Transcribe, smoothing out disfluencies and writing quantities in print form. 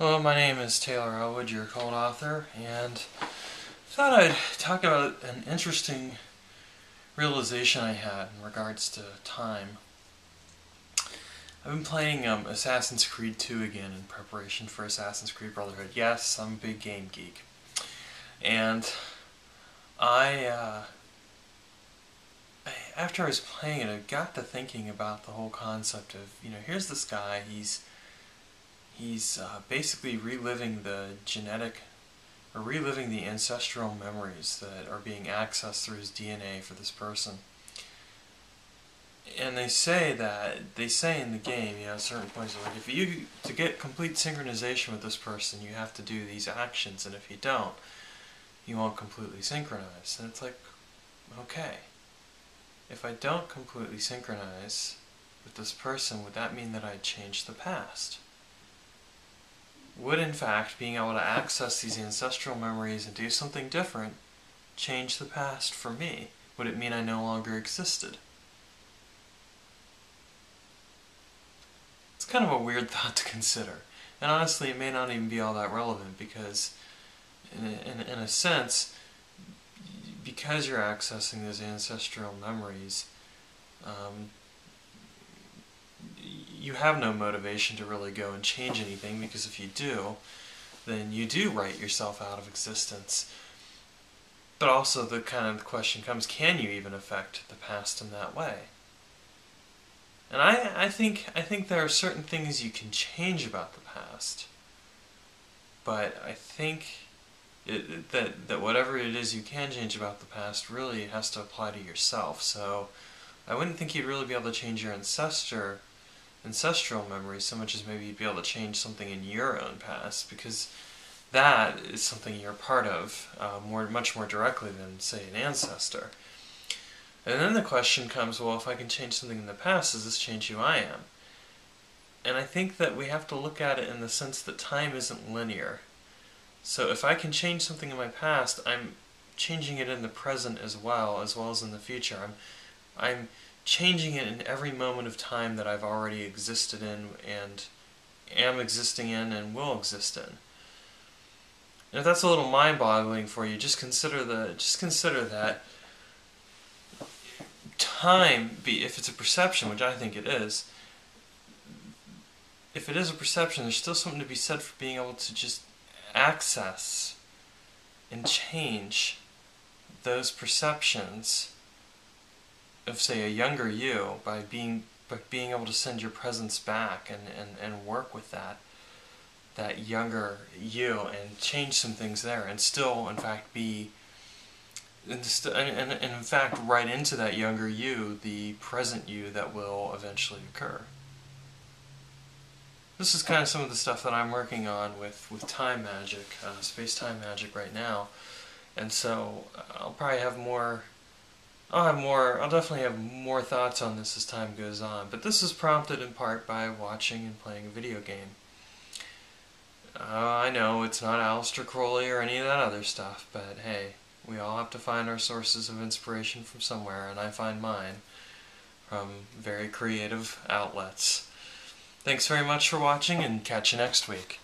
Hello, my name is Taylor Elwood, your cult author, and thought I'd talk about an interesting realization I had in regards to time. I've been playing Assassin's Creed 2 again in preparation for Assassin's Creed Brotherhood. Yes, I'm a big game geek. And after I was playing it, I got to thinking about the whole concept of, here's this guy, he's basically reliving the ancestral memories that are being accessed through his DNA for this person. And they say in the game, certain points, like to get complete synchronization with this person, you have to do these actions, and if you don't, you won't completely synchronize. And it's like, okay, if I don't completely synchronize with this person, would that mean that I'd changed the past? Would, in fact, being able to access these ancestral memories and do something different change the past for me? Would it mean I no longer existed? It's kind of a weird thought to consider. And honestly, it may not even be all that relevant because, in a sense, because you're accessing those ancestral memories, you have no motivation to really go and change anything, because if you do, then you do write yourself out of existence. But also the question comes, can you even affect the past in that way? And I think there are certain things you can change about the past, but I think that whatever it is you can change about the past really has to apply to yourself. So I wouldn't think you'd really be able to change your ancestral memories so much as maybe you'd be able to change something in your own past, because that is something you're a part of much more directly than, say, an ancestor. And then the question comes, well, if I can change something in the past, does this change who I am? And I think that we have to look at it in the sense that time isn't linear. So if I can change something in my past, I'm changing it in the present as well as in the future. I'm changing it in every moment of time that I've already existed in and am existing in and will exist in. And if that's a little mind-boggling for you, just consider that time, if it's a perception, which I think it is, if it is a perception, there's still something to be said for being able to just access and change those perceptions of, say, a younger you by being able to send your presence back and work with that younger you and change some things there, and still in fact in fact write into that younger you the present you that will eventually occur. This is kind of some of the stuff that I'm working on with time magic, space-time magic right now, and so I'll definitely have more thoughts on this as time goes on, but this is prompted in part by watching and playing a video game. I know it's not Aleister Crowley or any of that other stuff, but hey, we all have to find our sources of inspiration from somewhere, and I find mine from very creative outlets. Thanks very much for watching, and catch you next week.